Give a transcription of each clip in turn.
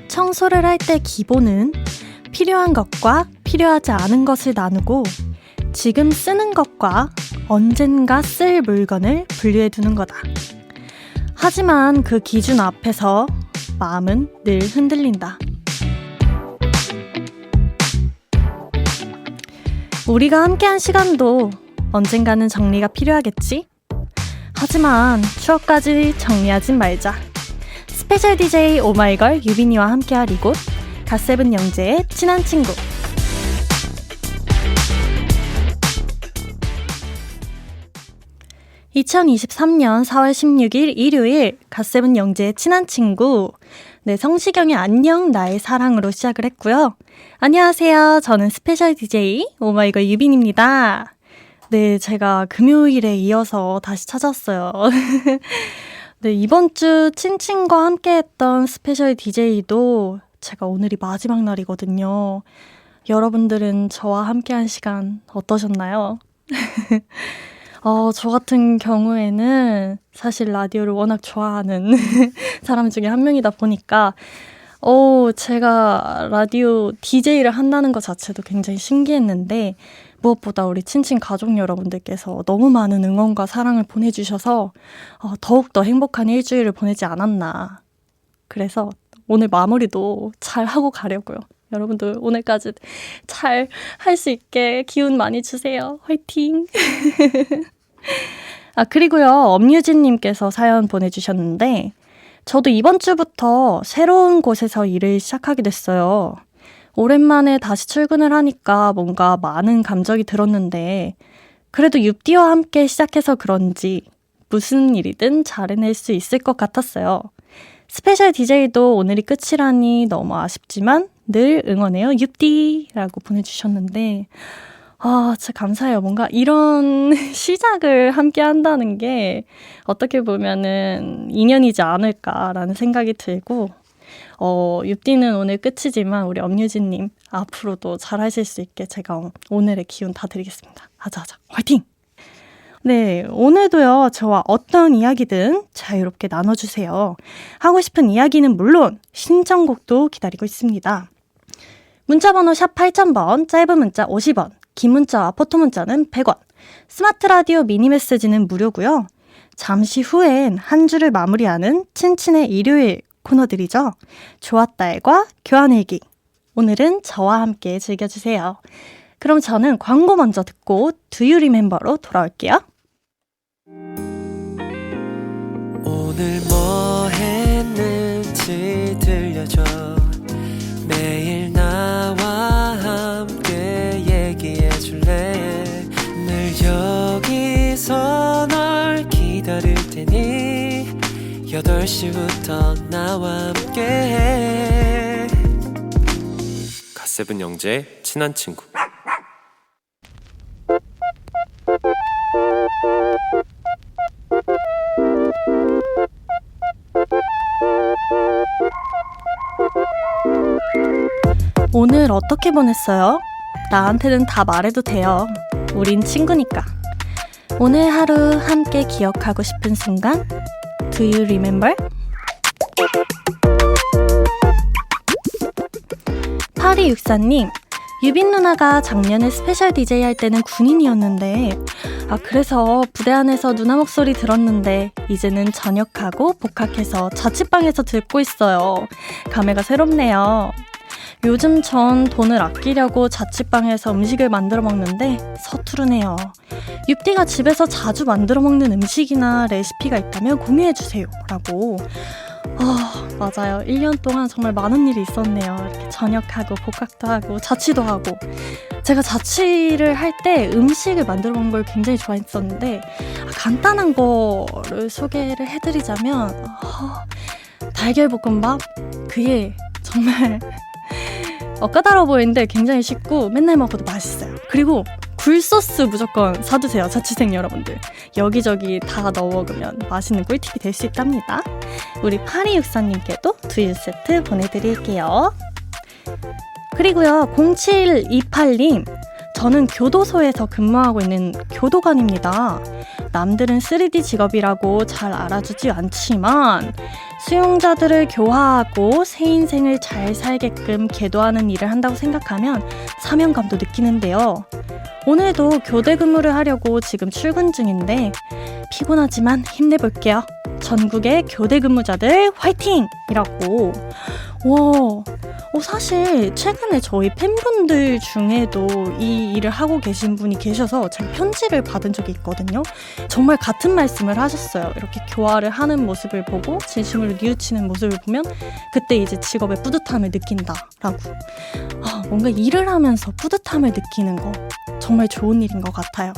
청소를 할 때 기본은 필요한 것과 필요하지 않은 것을 나누고 지금 쓰는 것과 언젠가 쓸 물건을 분류해 두는 거다. 하지만 그 기준 앞에서 마음은 늘 흔들린다. 우리가 함께한 시간도 언젠가는 정리가 필요하겠지? 하지만 추억까지 정리하진 말자. 스페셜 DJ 오마이걸 유빈이와 함께할 이곳 갓세븐 영재의 친한 친구. (2023년 4월 16일) 일요일 갓세븐 영재의 친한 친구. 네, 성시경의 안녕 나의 사랑으로 시작을 했고요. 안녕하세요. 저는 스페셜 DJ 오마이걸 유빈입니다. 네, 제가 금요일에 이어서 다시 찾았어요. 네, 이번 주 친친과 함께 했던 스페셜 DJ도 제가 오늘이 마지막 날이거든요. 여러분들은 저와 함께한 시간 어떠셨나요? 저 같은 경우에는 사실 라디오를 워낙 좋아하는 사람 중에 한 명이다 보니까 제가 라디오 DJ를 한다는 것 자체도 굉장히 신기했는데 무엇보다 우리 친친 가족 여러분들께서 너무 많은 응원과 사랑을 보내주셔서 더욱더 행복한 일주일을 보내지 않았나. 그래서 오늘 마무리도 잘 하고 가려고요. 여러분들 오늘까지 잘 할 수 있게 기운 많이 주세요. 화이팅! 그리고요. 엄유진님께서 사연 보내주셨는데 저도 이번 주부터 새로운 곳에서 일을 시작하게 됐어요. 오랜만에 다시 출근을 하니까 뭔가 많은 감정이 들었는데 그래도 윷디와 함께 시작해서 그런지 무슨 일이든 잘 해낼 수 있을 것 같았어요. 스페셜 DJ도 오늘이 끝이라니 너무 아쉽지만 늘 응원해요 윷디라고 보내주셨는데 진짜 감사해요. 뭔가 이런 시작을 함께 한다는 게 어떻게 보면은 인연이지 않을까라는 생각이 들고 윷디는 오늘 끝이지만 우리 엄유진님 앞으로도 잘 하실 수 있게 제가 오늘의 기운 다 드리겠습니다. 하자 화이팅! 네, 오늘도요 저와 어떤 이야기든 자유롭게 나눠주세요. 하고 싶은 이야기는 물론 신청곡도 기다리고 있습니다. 문자번호 샵 8000번, 짧은 문자 50원, 긴 문자와 포토 문자는 100원, 스마트 라디오 미니 메시지는 무료고요. 잠시 후엔 한 주를 마무리하는 친친의 일요일 코너들이죠. 좋았다일과 교환일기. 오늘은 저와 함께 즐겨주세요. 그럼 저는 광고 먼저 듣고 Do You Remember로 돌아올게요. 오늘 뭐 했는지 들려줘. 매일 나와 함께 얘기해줄래. 늘 여기서 널 기다릴 테니 8시부터 나와 함께해. 갓세븐 영재의 친한 친구. 오늘 어떻게 보냈어요? 나한테는 다 말해도 돼요. 우린 친구니까. 오늘 하루 함께 기억하고 싶은 순간 Do you remember? 8264님, 유빈 누나가 작년에 스페셜 DJ 할 때는 군인이었는데 그래서 부대 안에서 누나 목소리 들었는데 이제는 전역하고 복학해서 자취방에서 듣고 있어요. 감회가 새롭네요. 요즘 전 돈을 아끼려고 자취방에서 음식을 만들어 먹는데 서투르네요. 윷디가 집에서 자주 만들어 먹는 음식이나 레시피가 있다면 공유해주세요 라고. 맞아요. 1년 동안 정말 많은 일이 있었네요. 이렇게 전역하고 복학도 하고 자취도 하고. 제가 자취를 할 때 음식을 만들어 먹는 걸 굉장히 좋아했었는데 간단한 거를 소개를 해드리자면 달걀볶음밥? 그게 정말 까다로워 보이는데 굉장히 쉽고 맨날 먹어도 맛있어요. 그리고 굴소스 무조건 사두세요. 자취생 여러분들. 여기저기 다 넣어 먹으면 맛있는 꿀팁이 될 수 있답니다. 우리 8264님께도 두유 세트 보내드릴게요. 그리고요 0728님, 저는 교도소에서 근무하고 있는 교도관입니다. 남들은 3D 직업이라고 잘 알아주지 않지만 수용자들을 교화하고 새 인생을 잘 살게끔 계도하는 일을 한다고 생각하면 사명감도 느끼는데요. 오늘도 교대 근무를 하려고 지금 출근 중인데 피곤하지만 힘내볼게요. 전국의 교대 근무자들 화이팅! 이라고. 와, 사실 최근에 저희 팬분들 중에도 이 일을 하고 계신 분이 계셔서 제가 편지를 받은 적이 있거든요. 정말 같은 말씀을 하셨어요. 이렇게 교화를 하는 모습을 보고 진심으로 뉘우치는 모습을 보면 그때 이제 직업의 뿌듯함을 느낀다라고. 뭔가 일을 하면서 뿌듯함을 느끼는 거 정말 좋은 일인 것 같아요.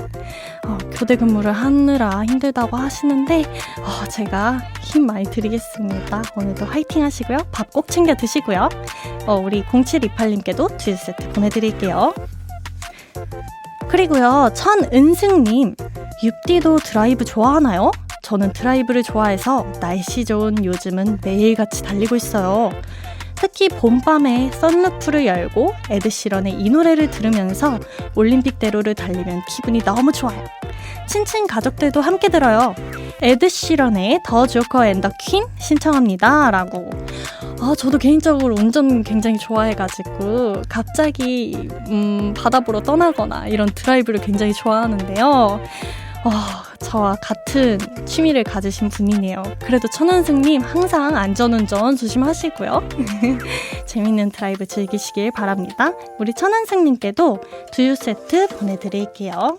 교대 근무를 하느라 힘들다고 하시는데 제가 힘 많이 드리겠습니다. 오늘도 화이팅 하시고요. 밥 꼭 챙겨 드시고요. 우리 0728님께도 듀 세트 보내드릴게요. 그리고요, 천은승님, 윷디도 드라이브 좋아하나요? 저는 드라이브를 좋아해서 날씨 좋은 요즘은 매일같이 달리고 있어요. 특히 봄밤에 선루프를 열고 에드시런의 이 노래를 들으면서 올림픽대로를 달리면 기분이 너무 좋아요. 친친 가족들도 함께 들어요. 에드시런의 더 조커 앤 더 퀸 신청합니다. 라고. 저도 개인적으로 운전 굉장히 좋아해가지고 갑자기 바다 보러 떠나거나 이런 드라이브를 굉장히 좋아하는데요. 저와 같은 취미를 가지신 분이네요. 그래도 천은승님 항상 안전운전 조심하시고요. 재밌는 드라이브 즐기시길 바랍니다. 우리 천은승님께도 두유 세트 보내드릴게요.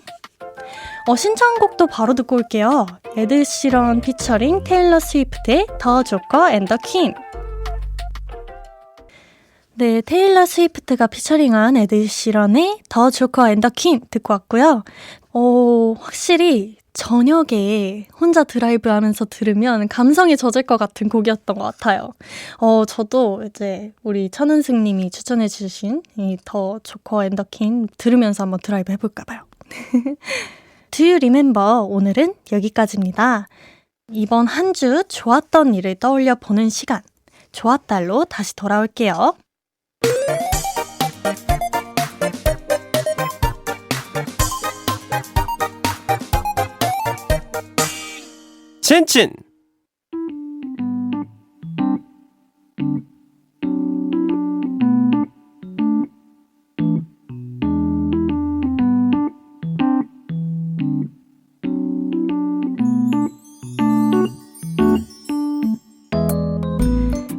신청곡도 바로 듣고 올게요. 에드시런 피처링 테일러 스위프트의 더 조커 앤 더 퀸. 네, 테일러 스위프트가 피처링한 에드시런의 더 조커 앤 더 퀸 듣고 왔고요. 확실히 저녁에 혼자 드라이브 하면서 들으면 감성에 젖을 것 같은 곡이었던 것 같아요. 저도 이제 우리 천은승님이 추천해주신 이 더 조커 앤 더 퀸 들으면서 한번 드라이브 해볼까봐요. Do you remember? 오늘은 여기까지입니다. 이번 한 주 좋았던 일을 떠올려 보는 시간. 좋았달로 다시 돌아올게요. 친친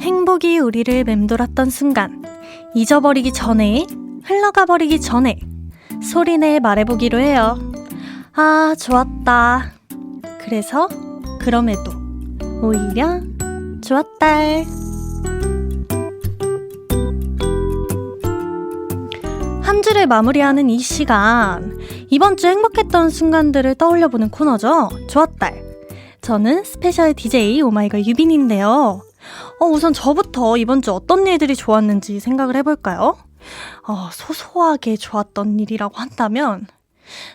행복이 우리를 맴돌았던 순간, 잊어버리기 전에, 흘러가 버리기 전에 소리내 말해보기로 해요. 좋았다. 그래서 그럼에도 오히려 좋았달. 한 주를 마무리하는 이 시간, 이번 주 행복했던 순간들을 떠올려보는 코너죠. 좋았달. 저는 스페셜 DJ 오마이걸 유빈인데요. 우선 저부터 이번 주 어떤 일들이 좋았는지 생각을 해볼까요? 소소하게 좋았던 일이라고 한다면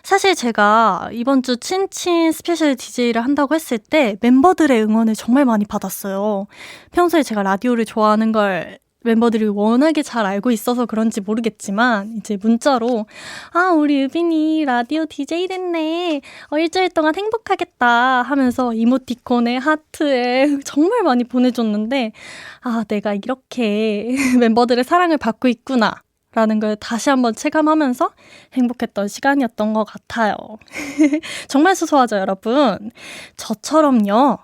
사실 제가 이번 주 친친 스페셜 DJ를 한다고 했을 때 멤버들의 응원을 정말 많이 받았어요. 평소에 제가 라디오를 좋아하는 걸 멤버들이 워낙에 잘 알고 있어서 그런지 모르겠지만 이제 문자로 우리 유빈이 라디오 DJ 됐네. 일주일 동안 행복하겠다 하면서 이모티콘에 하트에 정말 많이 보내줬는데 내가 이렇게 멤버들의 사랑을 받고 있구나 라는 걸 다시 한번 체감하면서 행복했던 시간이었던 것 같아요. 정말 소소하죠, 여러분? 저처럼요.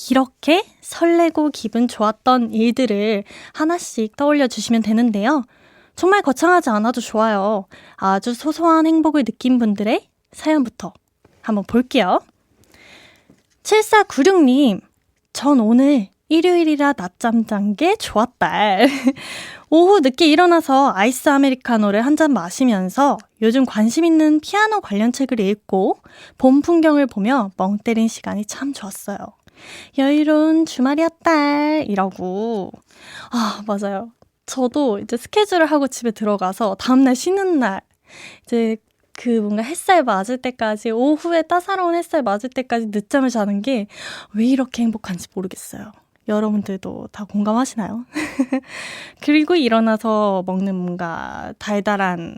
이렇게 설레고 기분 좋았던 일들을 하나씩 떠올려 주시면 되는데요. 정말 거창하지 않아도 좋아요. 아주 소소한 행복을 느낀 분들의 사연부터 한번 볼게요. 7496님, 전 오늘 일요일이라 낮잠 잔 게 좋았달. 오후 늦게 일어나서 아이스 아메리카노를 한 잔 마시면서 요즘 관심 있는 피아노 관련 책을 읽고 봄 풍경을 보며 멍 때린 시간이 참 좋았어요. 여유로운 주말이었달 이라고. 맞아요. 저도 이제 스케줄을 하고 집에 들어가서 다음날 쉬는 날 이제 그 뭔가 햇살 맞을 때까지, 오후에 따사로운 햇살 맞을 때까지 늦잠을 자는 게 왜 이렇게 행복한지 모르겠어요. 여러분들도 다 공감하시나요? 그리고 일어나서 먹는 뭔가 달달한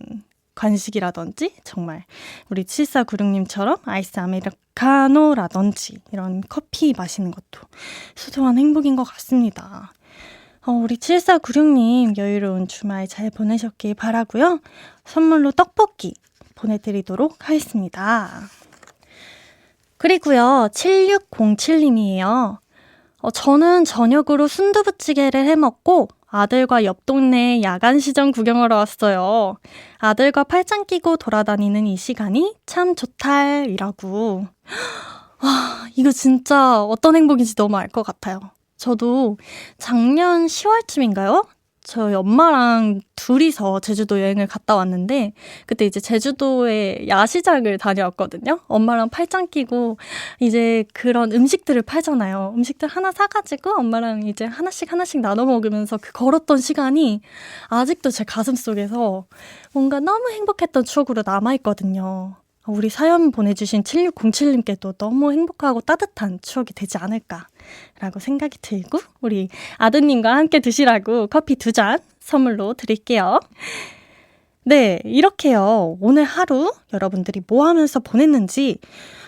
간식이라든지 정말 우리 7496님처럼 아이스 아메리카노라든지 이런 커피 마시는 것도 소소한 행복인 것 같습니다. 우리 7496님 여유로운 주말 잘 보내셨길 바라고요. 선물로 떡볶이 보내드리도록 하겠습니다. 그리고요 7607님이에요. 저는 저녁으로 순두부찌개를 해먹고 아들과 옆 동네 야간 시장 구경하러 왔어요. 아들과 팔짱 끼고 돌아다니는 이 시간이 참 좋달이라고. 이거 진짜 어떤 행복인지 너무 알 것 같아요. 저도 작년 10월쯤인가요? 저희 엄마랑 둘이서 제주도 여행을 갔다 왔는데 그때 이제 제주도의 야시장을 다녀왔거든요. 엄마랑 팔짱 끼고 이제 그런 음식들을 팔잖아요. 음식들 하나 사가지고 엄마랑 이제 하나씩 나눠 먹으면서 그 걸었던 시간이 아직도 제 가슴속에서 뭔가 너무 행복했던 추억으로 남아있거든요. 우리 사연 보내주신 7607님께도 너무 행복하고 따뜻한 추억이 되지 않을까라고 생각이 들고 우리 아드님과 함께 드시라고 커피 2잔 선물로 드릴게요. 네, 이렇게요. 오늘 하루 여러분들이 뭐 하면서 보냈는지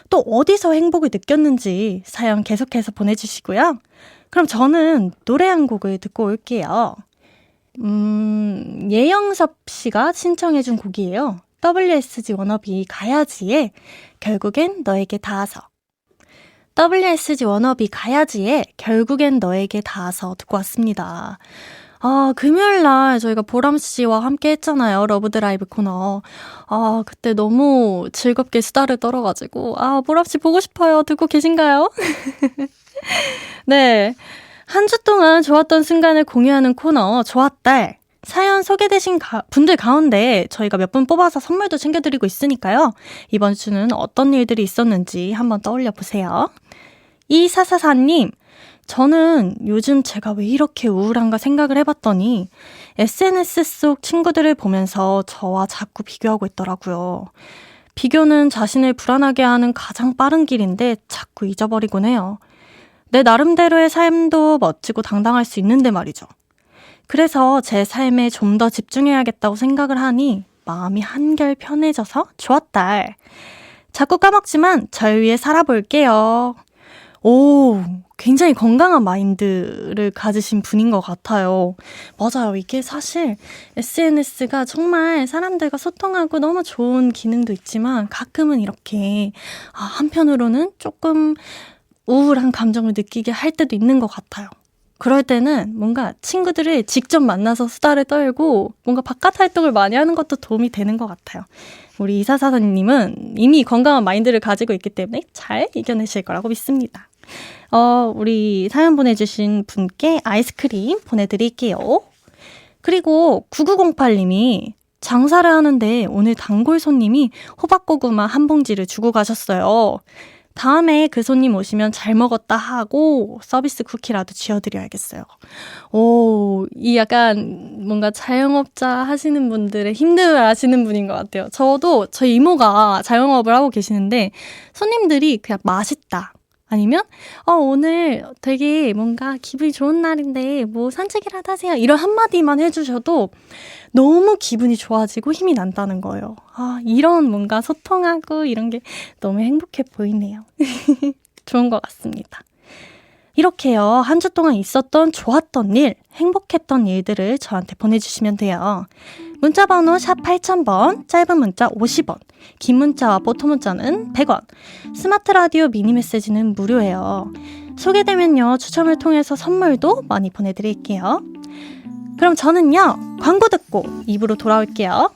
또 어디서 행복을 느꼈는지 사연 계속해서 보내주시고요. 그럼 저는 노래 한 곡을 듣고 올게요. 예영섭 씨가 신청해준 곡이에요. WSG 워너비 가야지에 결국엔 너에게 닿아서. WSG 워너비 가야지에 결국엔 너에게 닿아서 듣고 왔습니다. 금요일날 저희가 보람씨와 함께 했잖아요. 러브드라이브 코너. 그때 너무 즐겁게 수다를 떨어가지고 보람씨 보고 싶어요. 듣고 계신가요? 네, 한 주 동안 좋았던 순간을 공유하는 코너 좋았달. 사연 소개되신 분들 가운데 저희가 몇 분 뽑아서 선물도 챙겨드리고 있으니까요. 이번 주는 어떤 일들이 있었는지 한번 떠올려 보세요. 2444님, 저는 요즘 제가 왜 이렇게 우울한가 생각을 해봤더니 SNS 속 친구들을 보면서 저와 자꾸 비교하고 있더라고요. 비교는 자신을 불안하게 하는 가장 빠른 길인데 자꾸 잊어버리곤 해요. 내 나름대로의 삶도 멋지고 당당할 수 있는데 말이죠. 그래서 제 삶에 좀 더 집중해야겠다고 생각을 하니 마음이 한결 편해져서 좋았달. 자꾸 까먹지만 절 위해 살아볼게요. 오, 굉장히 건강한 마인드를 가지신 분인 것 같아요. 맞아요. 이게 사실 SNS가 정말 사람들과 소통하고 너무 좋은 기능도 있지만 가끔은 이렇게 한편으로는 조금 우울한 감정을 느끼게 할 때도 있는 것 같아요. 그럴 때는 뭔가 친구들을 직접 만나서 수다를 떨고 뭔가 바깥 활동을 많이 하는 것도 도움이 되는 것 같아요. 우리 이사사사님은 이미 건강한 마인드를 가지고 있기 때문에 잘 이겨내실 거라고 믿습니다. 우리 사연 보내주신 분께 아이스크림 보내드릴게요. 그리고 9908님이 장사를 하는데 오늘 단골 손님이 호박고구마 한 봉지를 주고 가셨어요. 다음에 그 손님 오시면 잘 먹었다 하고 서비스 쿠키라도 쥐어드려야겠어요. 이 약간 뭔가 자영업자 하시는 분들의 힘듦을 아시는 분인 것 같아요. 저도 저희 이모가 자영업을 하고 계시는데 손님들이 그냥 맛있다. 아니면 오늘 되게 뭔가 기분이 좋은 날인데 뭐 산책이라도 하세요. 이런 한마디만 해주셔도 너무 기분이 좋아지고 힘이 난다는 거예요. 이런 뭔가 소통하고 이런 게 너무 행복해 보이네요. 좋은 것 같습니다. 이렇게요. 한 주 동안 있었던 좋았던 일, 행복했던 일들을 저한테 보내주시면 돼요. 문자번호 샵 8000번, 짧은 문자 50원, 긴 문자와 보통 문자는 100원, 스마트 라디오 미니 메시지는 무료예요. 소개되면요, 추첨을 통해서 선물도 많이 보내드릴게요. 그럼 저는요, 광고 듣고 입으로 돌아올게요.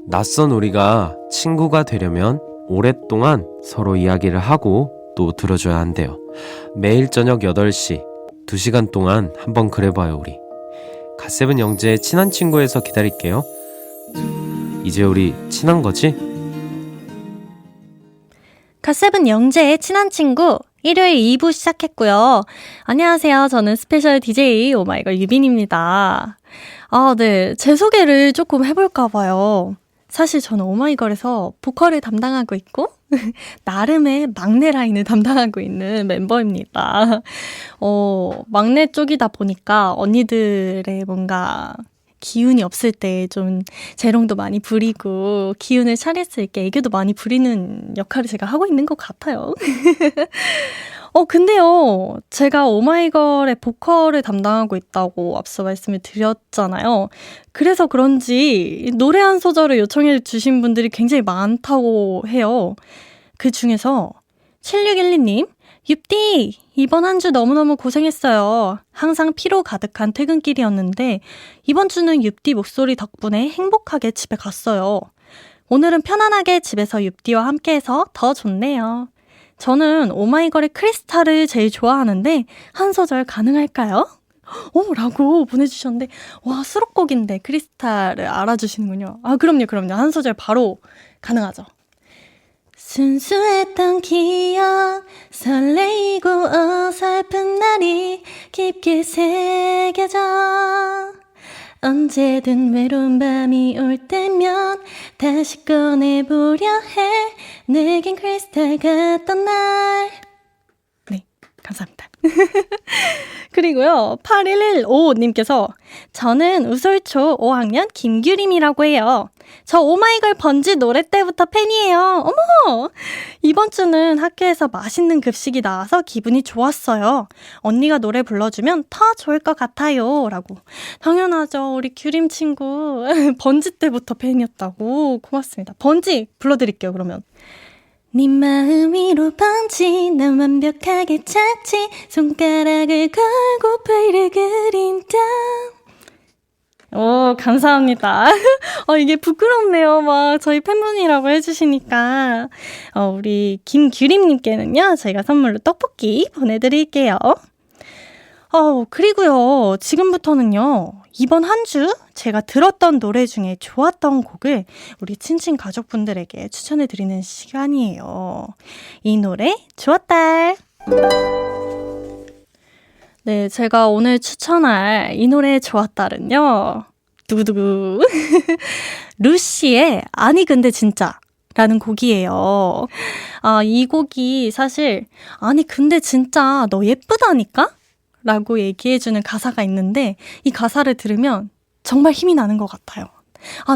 낯선 우리가 친구가 되려면 오랫동안 서로 이야기를 하고 또 들어줘야 한대요. 매일 저녁 8시 2시간 동안 한번 그래봐요. 우리 갓세븐 영재의 친한 친구에서 기다릴게요. 이제 우리 친한 거지? 갓세븐 영재의 친한 친구 일요일 2부 시작했고요. 안녕하세요. 저는 스페셜 DJ 오마이걸 유빈입니다. 네, 제 소개를 조금 해볼까 봐요. 사실 저는 오마이걸에서 보컬을 담당하고 있고 나름의 막내 라인을 담당하고 있는 멤버입니다. 막내 쪽이다 보니까 언니들의 뭔가 기운이 없을 때 좀 재롱도 많이 부리고 기운을 차릴 수 있게 애교도 많이 부리는 역할을 제가 하고 있는 것 같아요. 근데요, 제가 오마이걸의 보컬을 담당하고 있다고 앞서 말씀을 드렸잖아요. 그래서 그런지 노래 한 소절을 요청해 주신 분들이 굉장히 많다고 해요. 그 중에서 7612님, 윷디, 이번 한 주 너무너무 고생했어요. 항상 피로 가득한 퇴근길이었는데 이번 주는 윷디 목소리 덕분에 행복하게 집에 갔어요. 오늘은 편안하게 집에서 윷디와 함께해서 더 좋네요. 저는 오마이걸의 크리스탈을 제일 좋아하는데 한 소절 가능할까요? 라고 보내주셨는데 와, 수록곡인데 크리스탈을 알아주시는군요. 아, 그럼요. 한 소절 바로 가능하죠. 순수했던 기억 설레이고 어설픈 날이 깊게 새겨져 언제든 외로운 밤이 올 때면 다시 꺼내보려 해 내겐 크리스탈 같던 날. 네, 감사합니다. 그리고요, 8115님께서 저는 우솔초 5학년 김규림이라고 해요. 저 오마이걸 번지 노래 때부터 팬이에요. 어머! 이번 주는 학교에서 맛있는 급식이 나와서 기분이 좋았어요. 언니가 노래 불러주면 더 좋을 것 같아요. 라고. 당연하죠. 우리 규림 친구. 번지 때부터 팬이었다고. 고맙습니다. 번지 불러드릴게요, 그러면. 네 마음 위로 번지 난 완벽하게 찾지 손가락을 걸고 불을 그린다. 오, 감사합니다. 이게 부끄럽네요. 막 저희 팬분이라고 해주시니까. 우리 김규림님께는요, 저희가 선물로 떡볶이 보내드릴게요. 그리고요, 지금부터는요, 이번 한 주 제가 들었던 노래 중에 좋았던 곡을 우리 친친 가족분들에게 추천해드리는 시간이에요. 이 노래 좋았다. 네, 제가 오늘 추천할 이 노래 좋았다는요. 두구두구. 루시의 아니 근데 진짜 라는 곡이에요. 이 곡이 사실 아니 근데 진짜 너 예쁘다니까? 라고 얘기해주는 가사가 있는데 이 가사를 들으면 정말 힘이 나는 것 같아요.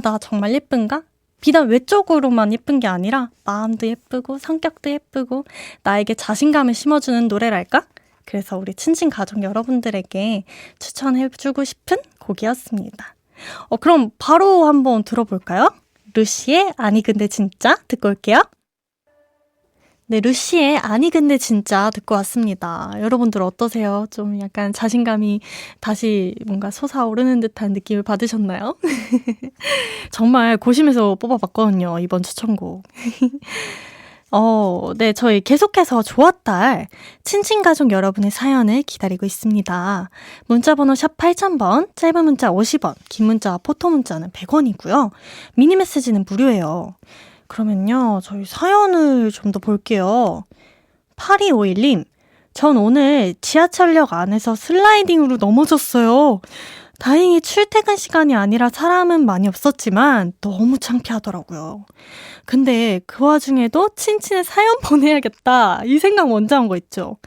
나 정말 예쁜가? 비단 외적으로만 예쁜 게 아니라 마음도 예쁘고 성격도 예쁘고 나에게 자신감을 심어주는 노래랄까? 그래서 우리 친친 가족 여러분들에게 추천해주고 싶은 곡이었습니다. 그럼 바로 한번 들어볼까요? 루시의 아니 근데 진짜 듣고 올게요. 네, 루시의 아니 근데 진짜 듣고 왔습니다. 여러분들 어떠세요? 좀 약간 자신감이 다시 뭔가 솟아오르는 듯한 느낌을 받으셨나요? 정말 고심해서 뽑아봤거든요, 이번 추천곡. 네, 저희 계속해서 좋았달 친친가족 여러분의 사연을 기다리고 있습니다. 문자번호 샵 8000번, 짧은 문자 50원, 긴 문자와 포토 문자는 100원이고요. 미니 메시지는 무료예요. 그러면요, 저희 사연을 좀 더 볼게요. 8251님, 전 오늘 지하철역 안에서 슬라이딩으로 넘어졌어요. 다행히 출퇴근 시간이 아니라 사람은 많이 없었지만 너무 창피하더라고요. 근데 그 와중에도 친친의 사연 보내야겠다 이 생각 먼저 한 거 있죠.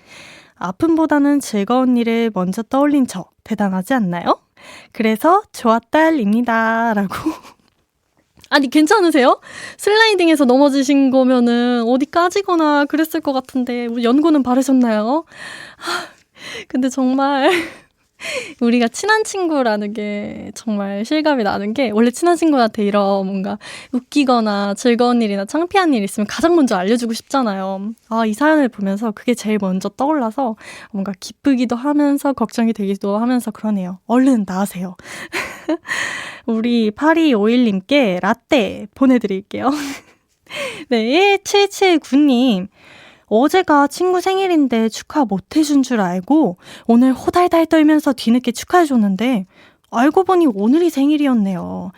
아픔보다는 즐거운 일을 먼저 떠올린 저 대단하지 않나요? 그래서 좋았달입니다 라고. 아니 괜찮으세요? 슬라이딩에서 넘어지신 거면은 어디 까지거나 그랬을 것 같은데 연고는 바르셨나요? 근데 정말 우리가 친한 친구라는 게 정말 실감이 나는 게 원래 친한 친구한테 이런 뭔가 웃기거나 즐거운 일이나 창피한 일 있으면 가장 먼저 알려주고 싶잖아요. 이 사연을 보면서 그게 제일 먼저 떠올라서 뭔가 기쁘기도 하면서 걱정이 되기도 하면서 그러네요. 얼른 나으세요. 우리 8251님께 라떼 보내드릴게요. 네, 1779님. 어제가 친구 생일인데 축하 못 해준 줄 알고 오늘 호달달 떨면서 뒤늦게 축하해줬는데 알고 보니 오늘이 생일이었네요.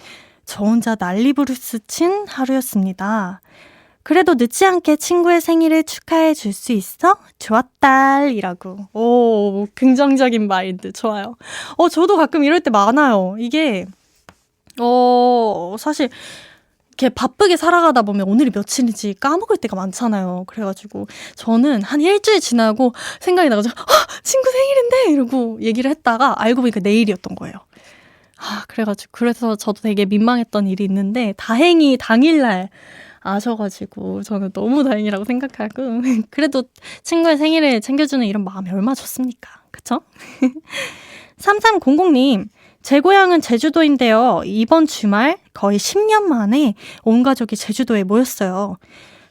저 혼자 난리부르스 친 하루였습니다. 그래도 늦지 않게 친구의 생일을 축하해 줄 수 있어? 좋았달이라고. 오, 긍정적인 마인드 좋아요. 저도 가끔 이럴 때 많아요. 이게 사실 이렇게 바쁘게 살아가다 보면 오늘이 며칠인지 까먹을 때가 많잖아요. 그래가지고 저는 한 일주일 지나고 생각이 나가지고 친구 생일인데 이러고 얘기를 했다가 알고 보니까 내일이었던 거예요. 그래서 저도 되게 민망했던 일이 있는데 다행히 당일날 아셔가지고 저는 너무 다행이라고 생각하고 그래도 친구의 생일을 챙겨주는 이런 마음이 얼마나 좋습니까? 그쵸? 3300님, 제 고향은 제주도인데요. 이번 주말 거의 10년 만에 온 가족이 제주도에 모였어요.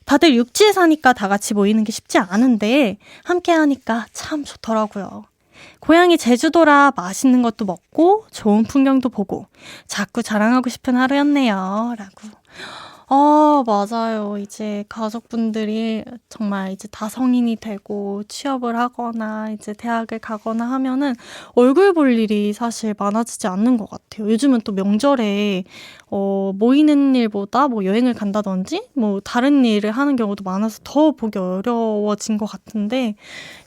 다들 육지에 사니까 다 같이 모이는 게 쉽지 않은데 함께 하니까 참 좋더라고요. 고향이 제주도라 맛있는 것도 먹고 좋은 풍경도 보고 자꾸 자랑하고 싶은 하루였네요. 라고. 맞아요. 이제 가족분들이 정말 이제 다 성인이 되고 취업을 하거나 이제 대학을 가거나 하면은 얼굴 볼 일이 사실 많아지지 않는 것 같아요. 요즘은 또 명절에 모이는 일보다 뭐 여행을 간다든지 뭐 다른 일을 하는 경우도 많아서 더 보기 어려워진 것 같은데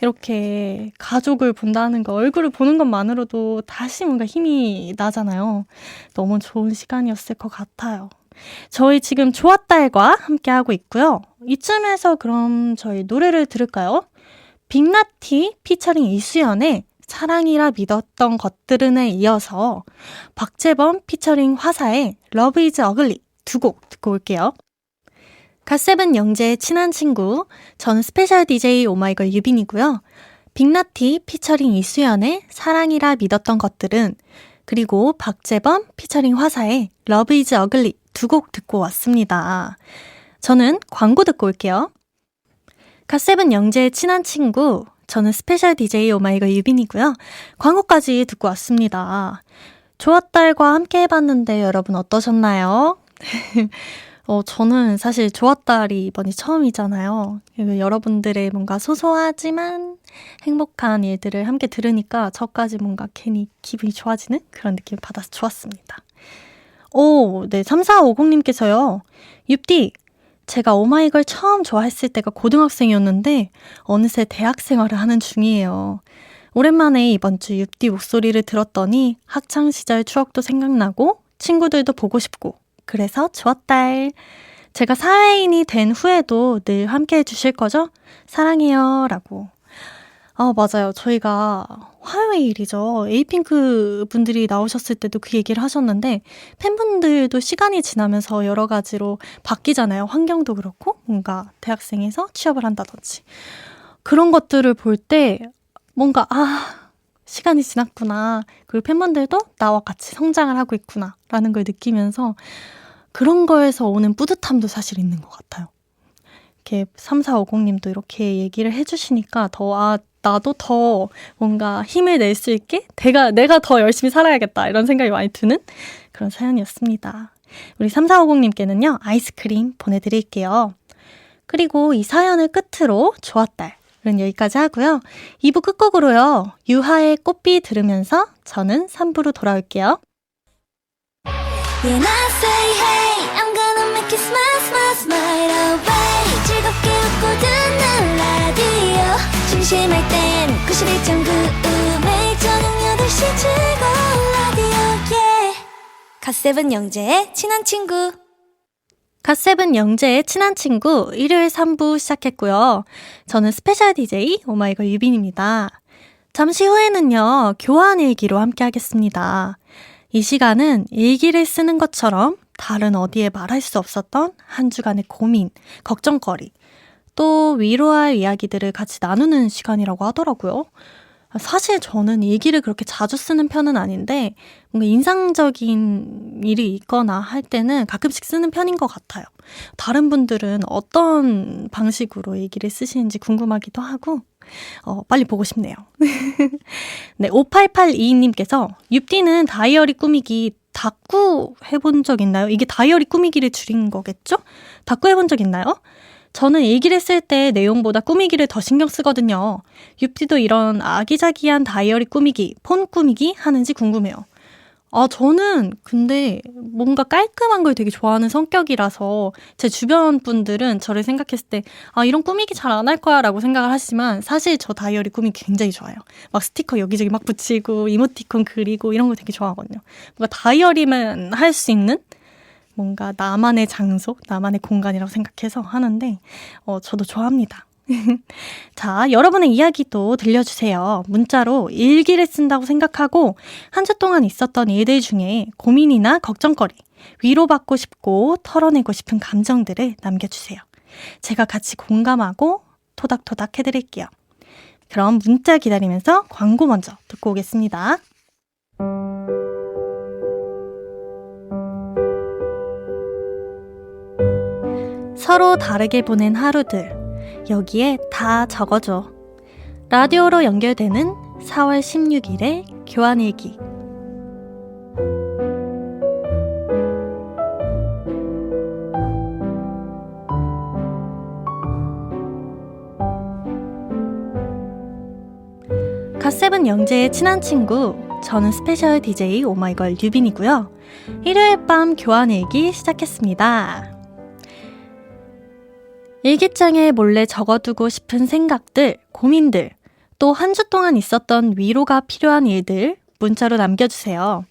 이렇게 가족을 본다는 거, 얼굴을 보는 것만으로도 다시 뭔가 힘이 나잖아요. 너무 좋은 시간이었을 것 같아요. 저희 지금 좋았달과 함께하고 있고요. 이쯤에서 그럼 저희 노래를 들을까요? 빅나티 피처링 이수연의 사랑이라 믿었던 것들은에 이어서 박재범 피처링 화사의 Love is Ugly 두 곡 듣고 올게요. 갓세븐 영재의 친한 친구, 저는 스페셜 DJ 오마이걸 유빈이고요. 빅나티 피처링 이수연의 사랑이라 믿었던 것들은, 그리고 박재범 피처링 화사의 Love is Ugly 두 곡 듣고 왔습니다. 저는 광고 듣고 올게요. 갓세븐 영재의 친한 친구, 저는 스페셜 DJ 오마이걸 유빈이고요. 광고까지 듣고 왔습니다. 좋았달과 함께 해봤는데 여러분 어떠셨나요? 저는 사실 좋았달이 이번이 처음이잖아요. 여러분들의 뭔가 소소하지만 행복한 일들을 함께 들으니까 저까지 뭔가 괜히 기분이 좋아지는 그런 느낌을 받아서 좋았습니다. 네, 3450님께서요. 윷디, 제가 오마이걸 처음 좋아했을 때가 고등학생이었는데 어느새 대학 생활을 하는 중이에요. 오랜만에 이번 주 윷디 목소리를 들었더니 학창시절 추억도 생각나고 친구들도 보고 싶고 그래서 좋았달. 제가 사회인이 된 후에도 늘 함께 해주실 거죠? 사랑해요. 라고. 맞아요. 저희가 화요일이죠. 에이핑크 분들이 나오셨을 때도 그 얘기를 하셨는데 팬분들도 시간이 지나면서 여러 가지로 바뀌잖아요. 환경도 그렇고 뭔가 대학생에서 취업을 한다든지. 그런 것들을 볼 때 뭔가 시간이 지났구나. 그리고 팬분들도 나와 같이 성장을 하고 있구나 라는 걸 느끼면서 그런 거에서 오는 뿌듯함도 사실 있는 것 같아요. 이렇게 3450님도 이렇게 얘기를 해주시니까 나도 더 뭔가 힘을 낼 수 있게 내가 더 열심히 살아야겠다 이런 생각이 많이 드는 그런 사연이었습니다. 우리 3450님께는요 아이스크림 보내드릴게요. 그리고 이 사연을 끝으로 좋았달은 여기까지 하고요. 2부 끝곡으로요 유하의 꽃비 들으면서 저는 3부로 돌아올게요. When I say hey, I'm gonna make you smile, smile, smile away. 즐겁게 웃고 듣는 라디오. 심심할 땐 91.9 매일 저녁 8시 즐거운 라디오 yeah. 갓세븐 영재의 친한 친구. 갓세븐 영재의 친한 친구 일요일 3부 시작했고요. 저는 스페셜 DJ 오마이걸 유빈입니다. 잠시 후에는요. 교환 일기로 함께 하겠습니다. 이 시간은 일기를 쓰는 것처럼 다른 어디에 말할 수 없었던 한 주간의 고민, 걱정거리, 또 위로할 이야기들을 같이 나누는 시간이라고 하더라고요. 사실 저는 일기를 그렇게 자주 쓰는 편은 아닌데 뭔가 인상적인 일이 있거나 할 때는 가끔씩 쓰는 편인 것 같아요. 다른 분들은 어떤 방식으로 일기를 쓰시는지 궁금하기도 하고 빨리 보고 싶네요. 네, 5882님께서 윷디는 다이어리 꾸미기 다꾸 해본 적 있나요? 이게 다이어리 꾸미기를 줄인 거겠죠? 다꾸 해본 적 있나요? 저는 일기를 쓸 때 내용보다 꾸미기를 더 신경 쓰거든요. 윷디도 이런 아기자기한 다이어리 꾸미기, 폰 꾸미기 하는지 궁금해요. 저는 근데 뭔가 깔끔한 걸 되게 좋아하는 성격이라서 제 주변 분들은 저를 생각했을 때 이런 꾸미기 잘 안 할 거야 라고 생각을 하시지만 사실 저 다이어리 꾸미기 굉장히 좋아요. 막 스티커 여기저기 막 붙이고 이모티콘 그리고 이런 거 되게 좋아하거든요. 뭔가 다이어리만 할 수 있는 뭔가 나만의 장소, 나만의 공간이라고 생각해서 하는데 저도 좋아합니다. 자, 여러분의 이야기도 들려주세요. 문자로 일기를 쓴다고 생각하고 한 주 동안 있었던 일들 중에 고민이나 걱정거리, 위로받고 싶고 털어내고 싶은 감정들을 남겨주세요. 제가 같이 공감하고 토닥토닥 해드릴게요. 그럼 문자 기다리면서 광고 먼저 듣고 오겠습니다. 서로 다르게 보낸 하루들, 여기에 다 적어줘. 라디오로 연결되는 4월 16일의 교환일기. 갓세븐 영재의 친한 친구, 저는 스페셜 DJ 오마이걸 유빈이고요. 일요일 밤 교환일기 시작했습니다. 일기장에 몰래 적어두고 싶은 생각들, 고민들, 또 한 주 동안 있었던 위로가 필요한 일들 문자로 남겨주세요.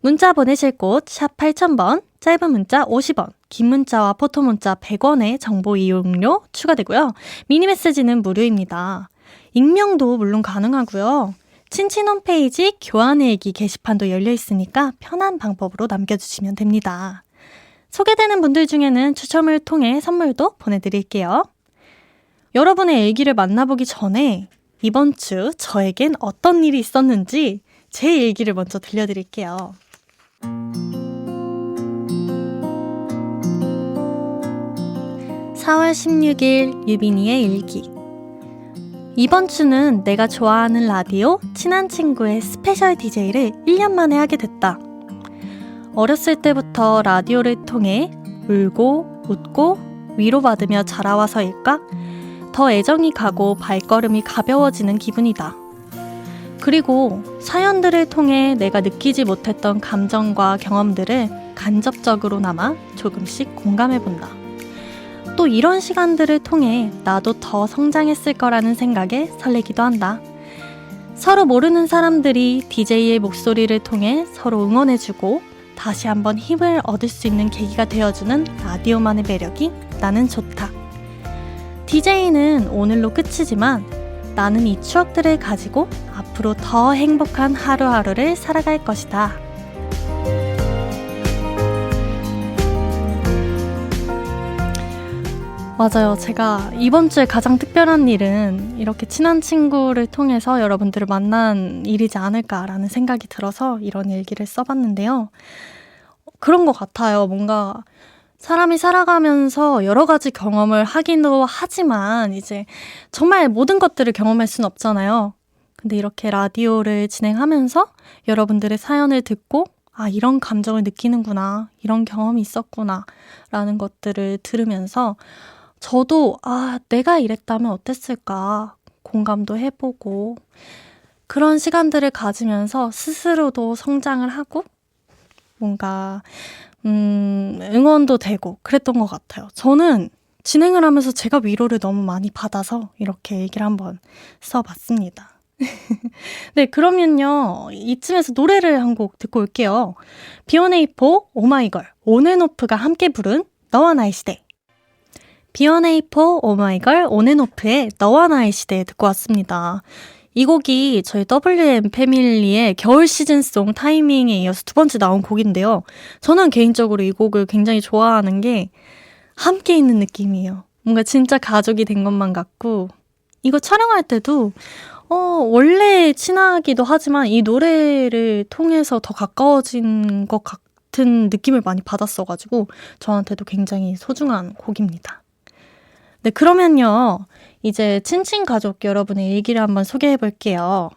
문자 보내실 곳 샵 8000번, 짧은 문자 50원, 긴 문자와 포토문자 100원의 정보 이용료 추가되고요. 미니 메시지는 무료입니다. 익명도 물론 가능하고요. 친친 홈페이지 교환일기 게시판도 열려 있으니까 편한 방법으로 남겨주시면 됩니다. 소개되는 분들 중에는 추첨을 통해 선물도 보내드릴게요. 여러분의 일기를 만나보기 전에 이번 주 저에겐 어떤 일이 있었는지 제 일기를 먼저 들려드릴게요. 4월 16일 유빈이의 일기. 이번 주는 내가 좋아하는 라디오 친한 친구의 스페셜 DJ를 1년 만에 하게 됐다. 어렸을 때부터 라디오를 통해 울고 웃고 위로받으며 자라와서일까? 더 애정이 가고 발걸음이 가벼워지는 기분이다. 그리고 사연들을 통해 내가 느끼지 못했던 감정과 경험들을 간접적으로나마 조금씩 공감해본다. 또 이런 시간들을 통해 나도 더 성장했을 거라는 생각에 설레기도 한다. 서로 모르는 사람들이 DJ의 목소리를 통해 서로 응원해주고 다시 한번 힘을 얻을 수 있는 계기가 되어주는 라디오만의 매력이 나는 좋다. DJ는 오늘로 끝이지만 나는 이 추억들을 가지고 앞으로 더 행복한 하루하루를 살아갈 것이다. 맞아요. 제가 이번 주에 가장 특별한 일은 이렇게 친한 친구를 통해서 여러분들을 만난 일이지 않을까라는 생각이 들어서 이런 일기를 써봤는데요. 그런 것 같아요. 뭔가 사람이 살아가면서 여러 가지 경험을 하기도 하지만 이제 정말 모든 것들을 경험할 수는 없잖아요. 근데 이렇게 라디오를 진행하면서 여러분들의 사연을 듣고 아, 이런 감정을 느끼는구나, 이런 경험이 있었구나 라는 것들을 들으면서 저도 아, 내가 이랬다면 어땠을까 공감도 해보고 그런 시간들을 가지면서 스스로도 성장을 하고 뭔가 응원도 되고 그랬던 것 같아요. 저는 진행을 하면서 제가 위로를 너무 많이 받아서 이렇게 얘기를 한번 써봤습니다. 네, 그러면요 이쯤에서 노래를 한 곡 듣고 올게요. B1A4 오마이걸 온앤오프가 함께 부른 너와 나의 시대. B1A4 오마이걸 온앤오프의 너와 나의 시대 듣고 왔습니다. 이 곡이 저희 WM 패밀리의 겨울 시즌송 타이밍에 이어서 두 번째 나온 곡인데요. 저는 개인적으로 이 곡을 굉장히 좋아하는 게 함께 있는 느낌이에요. 뭔가 진짜 가족이 된 것만 같고 이거 촬영할 때도 원래 친하기도 하지만 이 노래를 통해서 더 가까워진 것 같은 느낌을 많이 받았어가지고 저한테도 굉장히 소중한 곡입니다. 네, 그러면요. 이제 친친 가족 여러분의 일기를 한번 소개해 볼게요.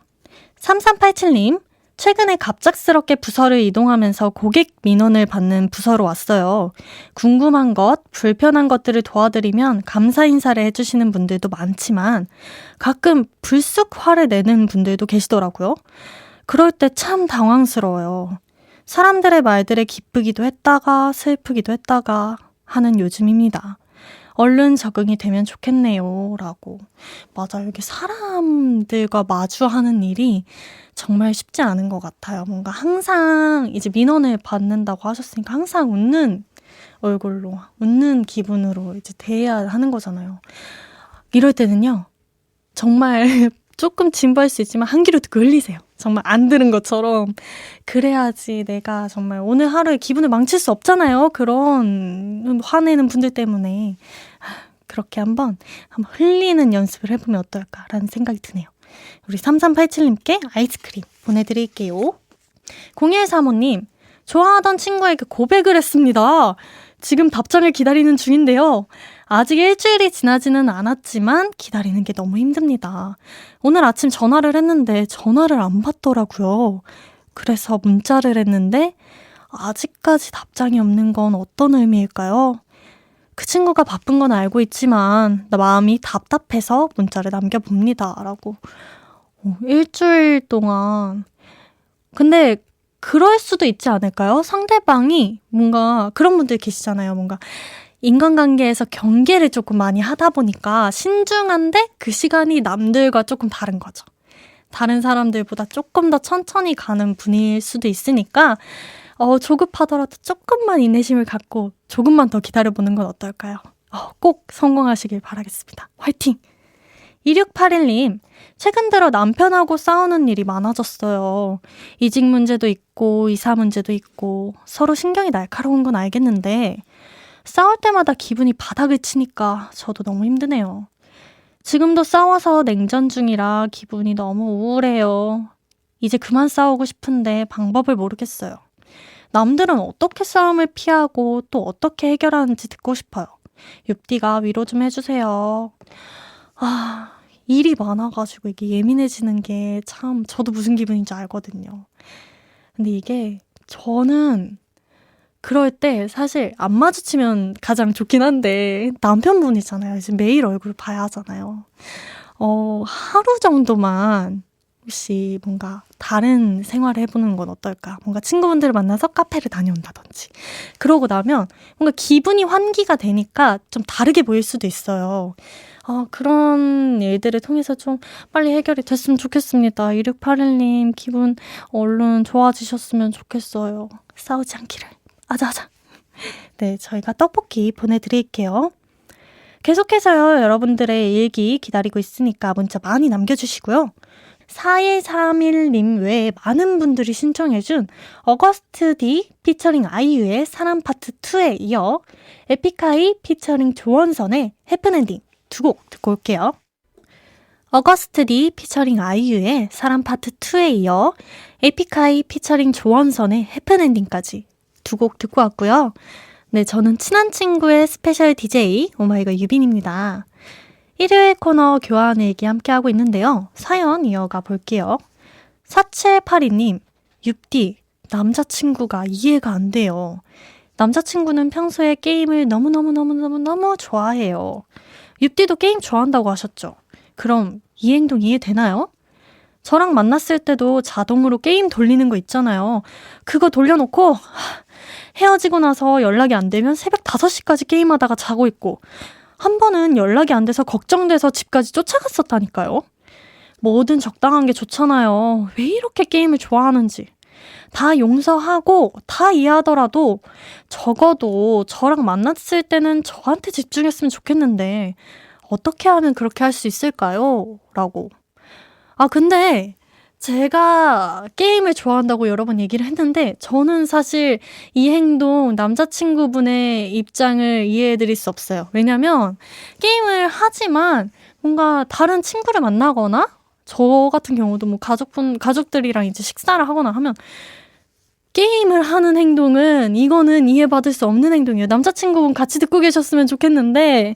3387님, 최근에 갑작스럽게 부서를 이동하면서 고객 민원을 받는 부서로 왔어요. 궁금한 것, 불편한 것들을 도와드리면 감사 인사를 해주시는 분들도 많지만 가끔 불쑥 화를 내는 분들도 계시더라고요. 그럴 때 참 당황스러워요. 사람들의 말들에 기쁘기도 했다가 슬프기도 했다가 하는 요즘입니다. 얼른 적응이 되면 좋겠네요. 라고. 맞아요. 이렇게 사람들과 마주하는 일이 정말 쉽지 않은 것 같아요. 뭔가 항상 이제 민원을 받는다고 하셨으니까 항상 웃는 얼굴로 웃는 기분으로 이제 대해야 하는 거잖아요. 이럴 때는요. 정말 조금 진부할 수 있지만 한 귀로 듣고 흘리세요. 정말 안 들은 것처럼. 그래야지 내가 정말 오늘 하루의 기분을 망칠 수 없잖아요. 그런 화내는 분들 때문에. 그렇게 한번 흘리는 연습을 해보면 어떨까라는 생각이 드네요. 우리 3387님께 아이스크림 보내드릴게요. 0135님, 좋아하던 친구에게 고백을 했습니다. 지금 답장을 기다리는 중인데요. 아직 일주일이 지나지는 않았지만 기다리는 게 너무 힘듭니다. 오늘 아침 전화를 했는데 전화를 안 받더라고요. 그래서 문자를 했는데 아직까지 답장이 없는 건 어떤 의미일까요? 그 친구가 바쁜 건 알고 있지만 나 마음이 답답해서 문자를 남겨봅니다. 라고. 일주일 동안. 근데 그럴 수도 있지 않을까요? 상대방이 뭔가 그런 분들 계시잖아요. 뭔가 인간관계에서 경계를 조금 많이 하다 보니까 신중한데 그 시간이 남들과 조금 다른 거죠. 다른 사람들보다 조금 더 천천히 가는 분일 수도 있으니까 조급하더라도 조금만 인내심을 갖고 조금만 더 기다려보는 건 어떨까요? 꼭 성공하시길 바라겠습니다. 화이팅! 2681님, 최근 들어 남편하고 싸우는 일이 많아졌어요. 이직 문제도 있고 이사 문제도 있고 서로 신경이 날카로운 건 알겠는데 싸울 때마다 기분이 바닥을 치니까 저도 너무 힘드네요. 지금도 싸워서 냉전 중이라 기분이 너무 우울해요. 이제 그만 싸우고 싶은데 방법을 모르겠어요. 남들은 어떻게 싸움을 피하고 또 어떻게 해결하는지 듣고 싶어요. 윷디가 위로 좀 해주세요. 일이 많아가지고 이게 예민해지는 게 참 저도 무슨 기분인지 알거든요. 근데 이게 저는 그럴 때 사실 안 마주치면 가장 좋긴 한데 남편분이잖아요. 지금 매일 얼굴 봐야 하잖아요. 하루 정도만 혹시 뭔가 다른 생활을 해보는 건 어떨까? 뭔가 친구분들을 만나서 카페를 다녀온다든지. 그러고 나면 뭔가 기분이 환기가 되니까 좀 다르게 보일 수도 있어요. 그런 일들을 통해서 좀 빨리 해결이 됐으면 좋겠습니다. 2681님 기분 얼른 좋아지셨으면 좋겠어요. 싸우지 않기를. 아자아자. 네, 저희가 떡볶이 보내드릴게요. 계속해서요. 여러분들의 일기 기다리고 있으니까 문자 많이 남겨주시고요. 4131님 외에 많은 분들이 신청해준 어거스트 D 피처링 아이유의 사랑 파트 2에 이어 에픽하이 피처링 조원선의 해픈엔딩 두 곡 듣고 올게요. 어거스트 D 피처링 아이유의 사랑 파트 2에 이어 에픽하이 피처링 조원선의 해픈엔딩까지 두 곡 듣고 왔고요. 네, 저는 친한 친구의 스페셜 DJ 오마이걸 유빈입니다. 일요일 코너 교환의 얘기 함께하고 있는데요. 사연 이어가 볼게요. 4782님, 윷디, 남자친구가 이해가 안 돼요. 남자친구는 평소에 게임을 너무너무 좋아해요. 윷디도 게임 좋아한다고 하셨죠? 그럼 이 행동 이해되나요? 저랑 만났을 때도 자동으로 게임 돌리는 거 있잖아요. 그거 돌려놓고 헤어지고 나서 연락이 안 되면 새벽 5시까지 게임하다가 자고 있고 한 번은 연락이 안 돼서 걱정돼서 집까지 쫓아갔었다니까요. 뭐든 적당한 게 좋잖아요. 왜 이렇게 게임을 좋아하는지. 다 용서하고 다 이해하더라도 적어도 저랑 만났을 때는 저한테 집중했으면 좋겠는데 어떻게 하면 그렇게 할 수 있을까요? 라고. 근데 제가 게임을 좋아한다고 여러 번 얘기를 했는데 저는 사실 이 행동 남자친구분의 입장을 이해해드릴 수 없어요. 왜냐면 게임을 하지만 뭔가 다른 친구를 만나거나 저 같은 경우도 뭐 가족들이랑 이제 식사를 하거나 하면 게임을 하는 행동은 이거는 이해받을 수 없는 행동이에요. 남자친구분 같이 듣고 계셨으면 좋겠는데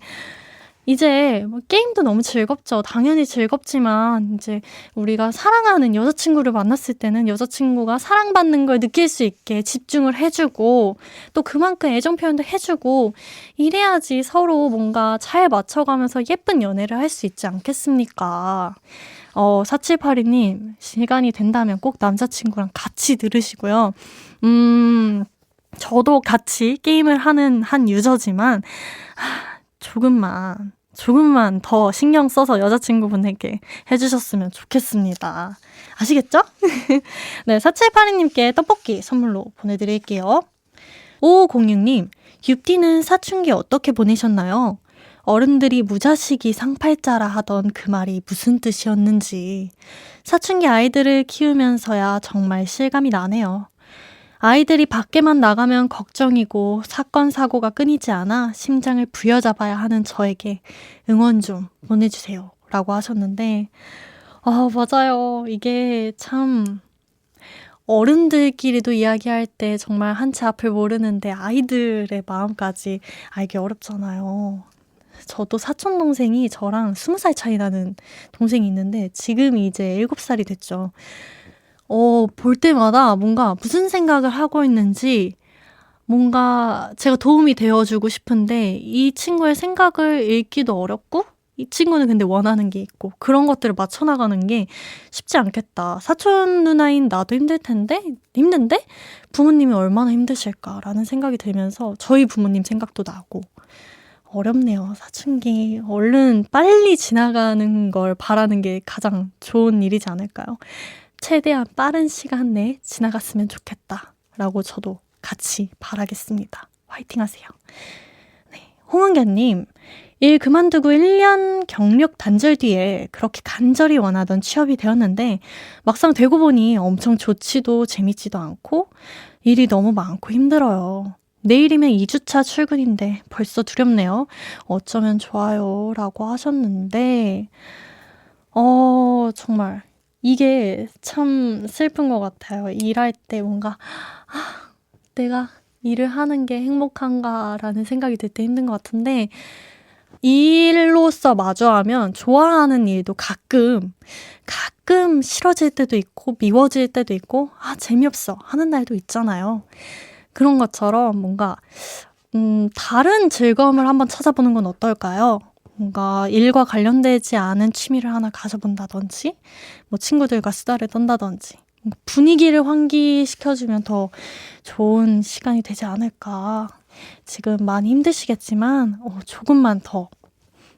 이제 뭐 게임도 너무 즐겁죠. 당연히 즐겁지만 이제 우리가 사랑하는 여자친구를 만났을 때는 여자친구가 사랑받는 걸 느낄 수 있게 집중을 해주고 또 그만큼 애정 표현도 해주고 이래야지 서로 뭔가 잘 맞춰가면서 예쁜 연애를 할 수 있지 않겠습니까? 4782님 시간이 된다면 꼭 남자친구랑 같이 들으시고요. 저도 같이 게임을 하는 한 유저지만 조금만 더 신경 써서 여자친구분에게 해주셨으면 좋겠습니다. 아시겠죠? 네, 4782님께 떡볶이 선물로 보내드릴게요. 5506님, 육디는 사춘기 어떻게 보내셨나요? 어른들이 무자식이 상팔자라 하던 그 말이 무슨 뜻이었는지. 사춘기 아이들을 키우면서야 정말 실감이 나네요. 아이들이 밖에만 나가면 걱정이고 사건, 사고가 끊이지 않아 심장을 부여잡아야 하는 저에게 응원 좀 보내주세요. 라고 하셨는데, 맞아요. 이게 참 어른들끼리도 이야기할 때 정말 한치 앞을 모르는데 아이들의 마음까지 알기 어렵잖아요. 저도 사촌 동생이 저랑 20살 차이 나는 동생이 있는데 지금이 이제 7살이 됐죠. 볼 때마다 뭔가 무슨 생각을 하고 있는지 뭔가 제가 도움이 되어주고 싶은데 이 친구의 생각을 읽기도 어렵고 이 친구는 근데 원하는 게 있고 그런 것들을 맞춰나가는 게 쉽지 않겠다. 사촌 누나인 나도 힘든데 부모님이 얼마나 힘드실까라는 생각이 들면서 저희 부모님 생각도 나고 어렵네요. 사춘기 얼른 빨리 지나가는 걸 바라는 게 가장 좋은 일이지 않을까요? 최대한 빠른 시간 내에 지나갔으면 좋겠다라고 저도 같이 바라겠습니다. 화이팅 하세요. 네, 홍은견님, 일 그만두고 1년 경력 단절 뒤에 그렇게 간절히 원하던 취업이 되었는데 막상 되고 보니 엄청 좋지도 재밌지도 않고 일이 너무 많고 힘들어요. 내일이면 2주차 출근인데 벌써 두렵네요. 어쩌면 좋아요. 라고 하셨는데 정말 이게 참 슬픈 것 같아요. 일할 때 뭔가 내가 일을 하는 게 행복한가라는 생각이 들 때 힘든 것 같은데 일로서 마주하면 좋아하는 일도 가끔 싫어질 때도 있고 미워질 때도 있고 재미없어 하는 날도 있잖아요. 그런 것처럼 뭔가 다른 즐거움을 한번 찾아보는 건 어떨까요? 뭔가 일과 관련되지 않은 취미를 하나 가져본다든지 뭐 친구들과 수다를 떤다든지 분위기를 환기시켜주면 더 좋은 시간이 되지 않을까. 지금 많이 힘드시겠지만 조금만 더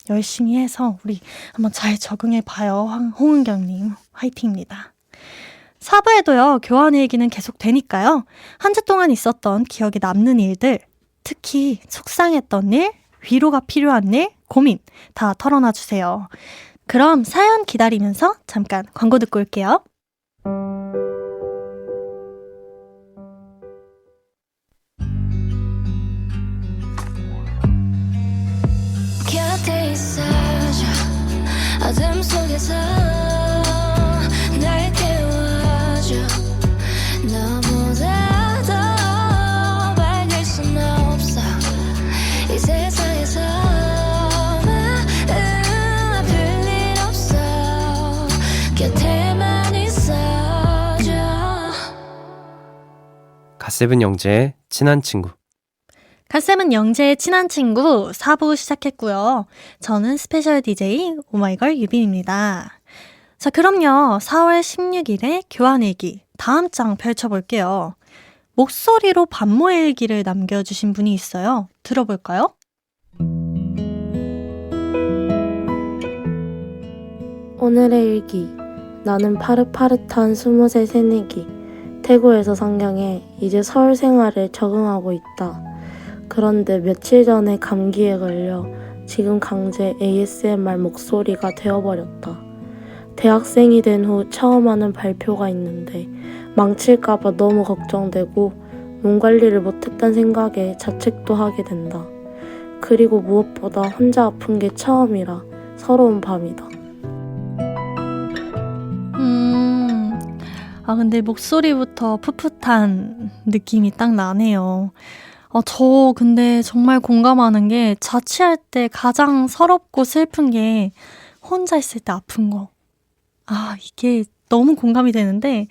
열심히 해서 우리 한번 잘 적응해봐요. 홍은경님 화이팅입니다. 4부에도요. 교환 얘기는 계속 되니까요. 한 주 동안 있었던 기억에 남는 일들, 특히 속상했던 일, 위로가 필요한 일, 고민 다 털어놔주세요. 그럼 사연 기다리면서 잠깐 광고 듣고 올게요. 곁에 있어줘 어둠 속에서 날 깨워줘 너보다 더 밝을 순 없어 이 세상에서 아플 일 없어 곁에만 있어줘. 갓세븐 영재의 친한 친구. 갓쌤은 영재의 친한 친구 4부 시작했고요. 저는 스페셜 DJ 오마이걸 유빈입니다. 자, 그럼요. 4월 16일에 교환일기 다음 장 펼쳐볼게요. 목소리로 반모일기를 남겨주신 분이 있어요. 들어볼까요? 오늘의 일기. 나는 파릇파릇한 20살 새내기. 대구에서 상경해 이제 서울 생활에 적응하고 있다. 그런데 며칠 전에 감기에 걸려 지금 강제 ASMR 목소리가 되어버렸다. 대학생이 된 후 처음 하는 발표가 있는데 망칠까봐 너무 걱정되고 몸 관리를 못했단 생각에 자책도 하게 된다. 그리고 무엇보다 혼자 아픈 게 처음이라 서러운 밤이다. 근데 목소리부터 풋풋한 느낌이 딱 나네요. 저 근데 정말 공감하는 게 자취할 때 가장 서럽고 슬픈 게 혼자 있을 때 아픈 거. 이게 너무 공감이 되는데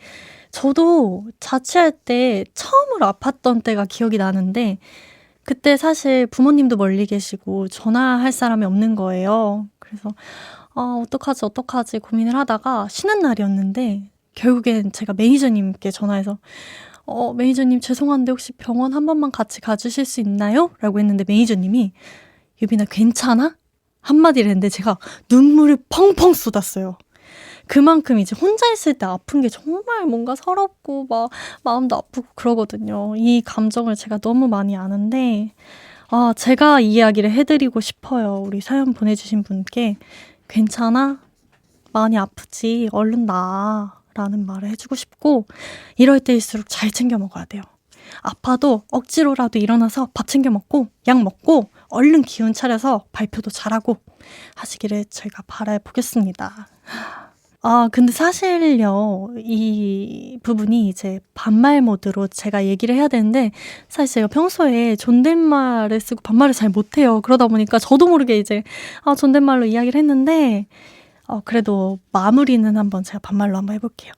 저도 자취할 때 처음으로 아팠던 때가 기억이 나는데 그때 사실 부모님도 멀리 계시고 전화할 사람이 없는 거예요. 그래서 어떡하지 고민을 하다가 쉬는 날이었는데 결국엔 제가 매니저님께 전화해서 매니저님 죄송한데 혹시 병원 한 번만 같이 가주실 수 있나요? 라고 했는데 매니저님이 유빈아 괜찮아? 한마디를 했는데 제가 눈물을 펑펑 쏟았어요. 그만큼 이제 혼자 있을 때 아픈 게 정말 뭔가 서럽고 막 마음도 아프고 그러거든요. 이 감정을 제가 너무 많이 아는데 제가 이 이야기를 해드리고 싶어요. 우리 사연 보내주신 분께 괜찮아? 많이 아프지? 얼른 나아. 라는 말을 해주고 싶고 이럴 때일수록 잘 챙겨 먹어야 돼요. 아파도 억지로라도 일어나서 밥 챙겨 먹고 약 먹고 얼른 기운 차려서 발표도 잘하고 하시기를 제가 바라보겠습니다. 근데 사실요, 이 부분이 이제 반말 모드로 제가 얘기를 해야 되는데, 사실 제가 평소에 존댓말을 쓰고 반말을 잘 못해요. 그러다 보니까 저도 모르게 이제, 존댓말로 이야기를 했는데, 그래도 마무리는 한번 제가 반말로 한번 해볼게요.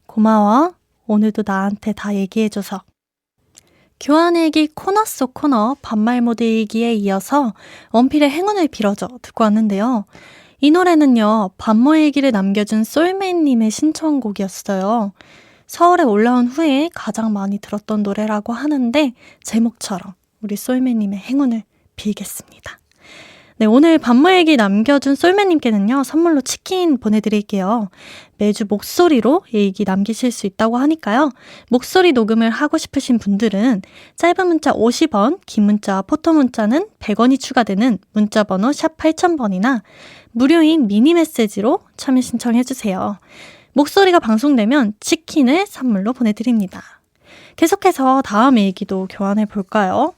고마워. 오늘도 나한테 다 얘기해줘서. 교환일기 코너 속 코너 반말 모드 일기에 이어서 원필의 행운을 빌어줘 듣고 왔는데요. 이 노래는요, 반모 일기를 남겨준 솔맨님의 신청곡이었어요. 서울에 올라온 후에 가장 많이 들었던 노래라고 하는데 제목처럼 우리 솔맨님의 행운을 빌겠습니다. 네, 오늘 반모 일기 남겨준 솔맨님께는요, 선물로 치킨 보내드릴게요. 매주 목소리로 일기 남기실 수 있다고 하니까요. 목소리 녹음을 하고 싶으신 분들은 짧은 문자 50원, 긴 문자, 포토 문자는 100원이 추가되는 문자번호 샵 8000번이나 무료인 미니 메시지로 참여 신청해주세요. 목소리가 방송되면 치킨을 선물로 보내드립니다. 계속해서 다음 일기도 교환해 볼까요?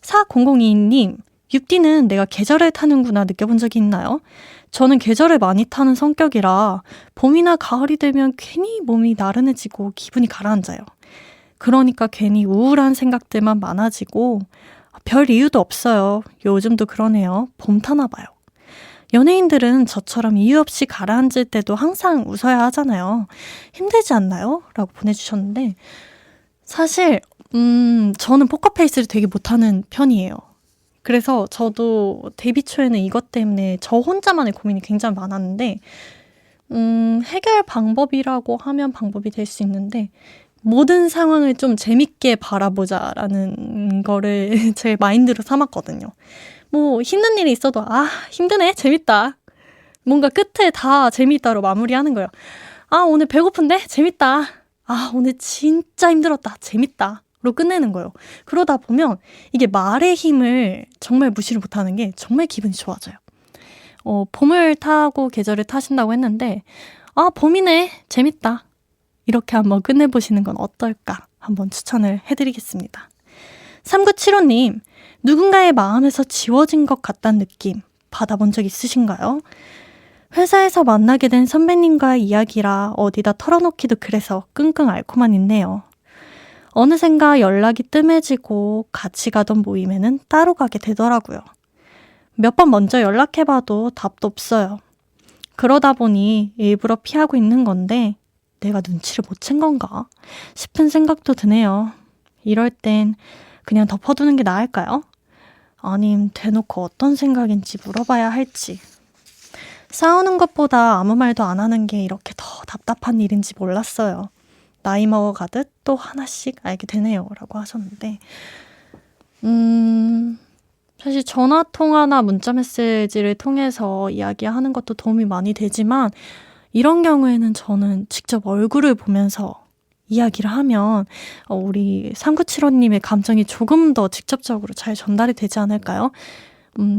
4002님, 육디는 내가 계절을 타는구나 느껴본 적이 있나요? 저는 계절을 많이 타는 성격이라 봄이나 가을이 되면 괜히 몸이 나른해지고 기분이 가라앉아요. 그러니까 괜히 우울한 생각들만 많아지고 별 이유도 없어요. 요즘도 그러네요. 봄 타나 봐요. 연예인들은 저처럼 이유 없이 가라앉을 때도 항상 웃어야 하잖아요. 힘들지 않나요? 라고 보내주셨는데 사실 저는 포커페이스를 되게 못하는 편이에요. 그래서 저도 데뷔 초에는 이것 때문에 저 혼자만의 고민이 굉장히 많았는데 해결 방법이라고 하면 방법이 될 수 있는데 모든 상황을 좀 재밌게 바라보자라는 거를 제 마인드로 삼았거든요. 뭐 힘든 일이 있어도 힘드네 재밌다. 뭔가 끝에 다 재미있다로 마무리하는 거예요. 오늘 배고픈데 재밌다. 오늘 진짜 힘들었다. 재밌다. 로 끝내는 거예요. 그러다 보면 이게 말의 힘을 정말 무시를 못하는 게 정말 기분이 좋아져요. 봄을 타고 계절을 타신다고 했는데 봄이네 재밌다. 이렇게 한번 끝내보시는 건 어떨까 한번 추천을 해드리겠습니다. 3975님, 누군가의 마음에서 지워진 것 같다는 느낌 받아본 적 있으신가요? 회사에서 만나게 된 선배님과의 이야기라 어디다 털어놓기도 그래서 끙끙 앓고만 있네요. 어느샌가 연락이 뜸해지고 같이 가던 모임에는 따로 가게 되더라고요. 몇 번 먼저 연락해봐도 답도 없어요. 그러다 보니 일부러 피하고 있는 건데 내가 눈치를 못 챈 건가 싶은 생각도 드네요. 이럴 땐 그냥 덮어두는 게 나을까요? 아님 대놓고 어떤 생각인지 물어봐야 할지. 싸우는 것보다 아무 말도 안 하는 게 이렇게 더 답답한 일인지 몰랐어요. 나이 먹어가듯 또 하나씩 알게 되네요. 라고 하셨는데 사실 전화통화나 문자메시지를 통해서 이야기하는 것도 도움이 많이 되지만 이런 경우에는 저는 직접 얼굴을 보면서 이야기를 하면 우리 3975님의 감정이 조금 더 직접적으로 잘 전달이 되지 않을까요?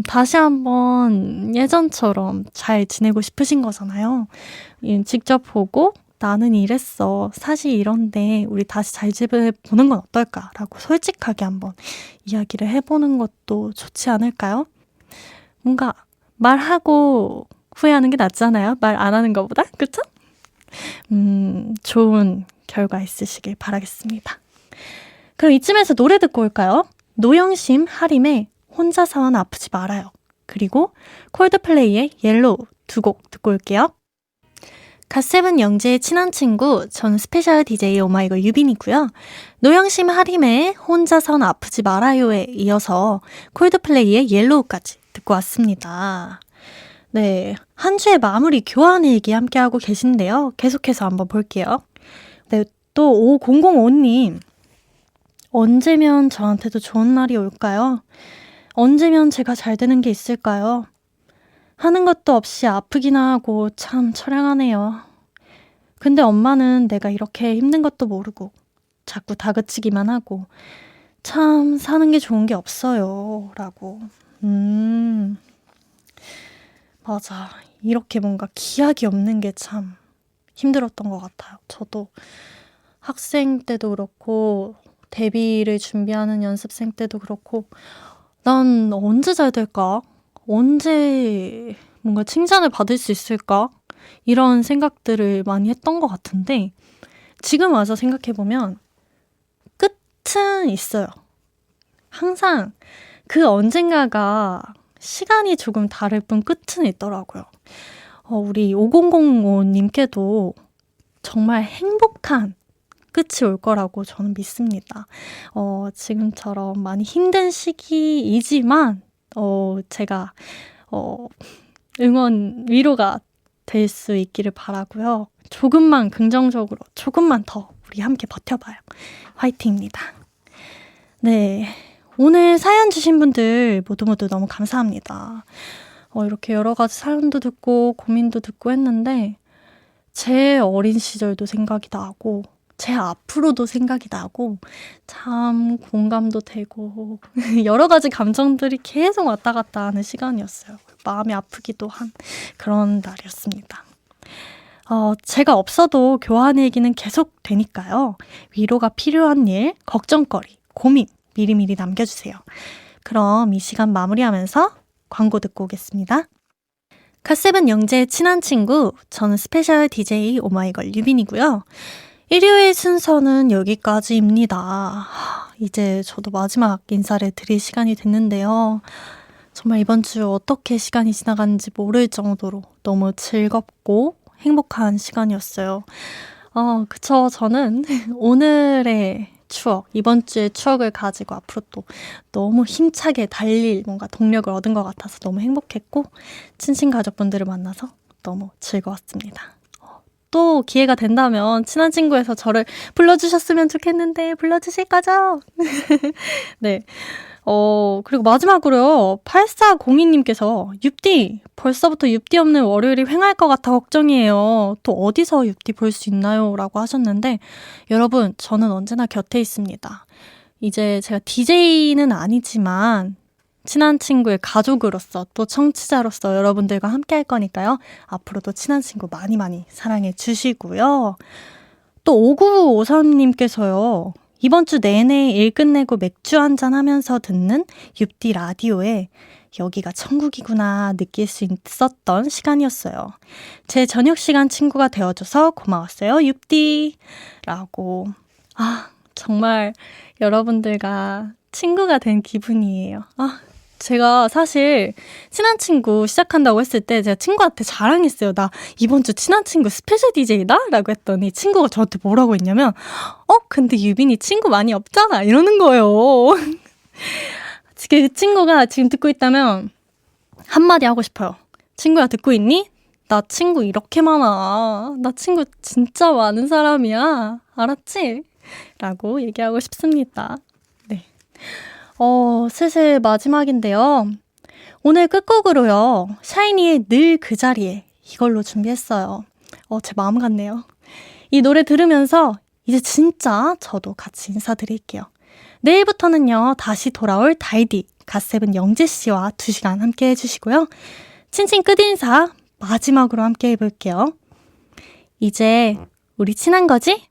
다시 한번 예전처럼 잘 지내고 싶으신 거잖아요. 직접 보고 나는 이랬어. 사실 이런데 우리 다시 잘 지내보는 건 어떨까라고 솔직하게 한번 이야기를 해보는 것도 좋지 않을까요? 뭔가 말하고 후회하는 게 낫잖아요. 말 안 하는 것보다. 그쵸? 좋은 결과 있으시길 바라겠습니다. 그럼 이쯤에서 노래 듣고 올까요? 노영심 하림의 혼자서는 아프지 말아요. 그리고 콜드플레이의 옐로우 두 곡 듣고 올게요. 갓세븐 영재의 친한 친구, 전 스페셜 DJ 오마이걸 유빈이고요. 노영심 하림의 혼자선 아프지 말아요에 이어서 콜드플레이의 옐로우까지 듣고 왔습니다. 네, 한 주의 마무리 교환 일기 함께하고 계신데요. 계속해서 한번 볼게요. 네, 또 5005님. 언제면 저한테도 좋은 날이 올까요? 언제면 제가 잘 되는 게 있을까요? 하는 것도 없이 아프기나 하고 참 처량하네요. 근데 엄마는 내가 이렇게 힘든 것도 모르고 자꾸 다그치기만 하고 참 사는 게 좋은 게 없어요. 라고. 맞아. 이렇게 뭔가 기약이 없는 게 참 힘들었던 것 같아요. 저도 학생 때도 그렇고 데뷔를 준비하는 연습생 때도 그렇고 난 언제 잘 될까? 언제 뭔가 칭찬을 받을 수 있을까? 이런 생각들을 많이 했던 것 같은데 지금 와서 생각해보면 끝은 있어요. 항상 그 언젠가가 시간이 조금 다를 뿐 끝은 있더라고요. 우리 5005님께도 정말 행복한 끝이 올 거라고 저는 믿습니다. 지금처럼 많이 힘든 시기이지만 제가 응원, 위로가 될 수 있기를 바라고요. 조금만 긍정적으로, 조금만 더 우리 함께 버텨봐요. 화이팅입니다. 네, 오늘 사연 주신 분들 모두 너무 감사합니다. 이렇게 여러 가지 사연도 듣고 고민도 듣고 했는데 제 어린 시절도 생각이 나고 제 앞으로도 생각이 나고 참 공감도 되고 여러 가지 감정들이 계속 왔다 갔다 하는 시간이었어요. 마음이 아프기도 한 그런 날이었습니다. 제가 없어도 교환 일기는 계속 되니까요. 위로가 필요한 일, 걱정거리, 고민 미리미리 남겨주세요. 그럼 이 시간 마무리하면서 광고 듣고 오겠습니다. 갓세븐 영재의 친한 친구, 저는 스페셜 DJ 오마이걸 유빈이고요. 일요일 순서는 여기까지입니다. 이제 저도 마지막 인사를 드릴 시간이 됐는데요. 정말 이번 주 어떻게 시간이 지나갔는지 모를 정도로 너무 즐겁고 행복한 시간이었어요. 그쵸. 저는 오늘의 추억, 이번 주의 추억을 가지고 앞으로 또 너무 힘차게 달릴 뭔가 동력을 얻은 것 같아서 너무 행복했고 친친 가족분들을 만나서 너무 즐거웠습니다. 또 기회가 된다면 친한 친구에서 저를 불러주셨으면 좋겠는데 불러주실 거죠? 네. 그리고 마지막으로요. 8402님께서 윷디 벌써부터 윷디 없는 월요일이 횡할 것 같아 걱정이에요. 또 어디서 윷디 볼 수 있나요? 라고 하셨는데 여러분 저는 언제나 곁에 있습니다. 이제 제가 DJ는 아니지만 친한 친구의 가족으로서 또 청취자로서 여러분들과 함께 할 거니까요. 앞으로도 친한 친구 많이 사랑해 주시고요. 또 5953님께서요. 이번 주 내내 일 끝내고 맥주 한잔 하면서 듣는 윷디 라디오에 여기가 천국이구나 느낄 수 있었던 시간이었어요. 제 저녁 시간 친구가 되어줘서 고마웠어요. 윷디 라고. 정말 여러분들과 친구가 된 기분이에요. 제가 사실 친한 친구 시작한다고 했을 때 제가 친구한테 자랑했어요. 나 이번 주 친한 친구 스페셜 DJ다? 라고 했더니 친구가 저한테 뭐라고 했냐면 근데 유빈이 친구 많이 없잖아 이러는 거예요. 그 친구가 지금 듣고 있다면 한마디 하고 싶어요. 친구야 듣고 있니? 나 친구 이렇게 많아. 나 친구 진짜 많은 사람이야. 알았지? 라고 얘기하고 싶습니다. 네. 슬슬 마지막인데요. 오늘 끝곡으로요. 샤이니의 늘 그 자리에 이걸로 준비했어요. 제 마음 같네요. 이 노래 들으면서 이제 진짜 저도 같이 인사드릴게요. 내일부터는요. 다시 돌아올 다이디 갓세븐 영재씨와 2시간 함께 해주시고요. 친친 끝인사 마지막으로 함께 해볼게요. 이제 우리 친한 거지?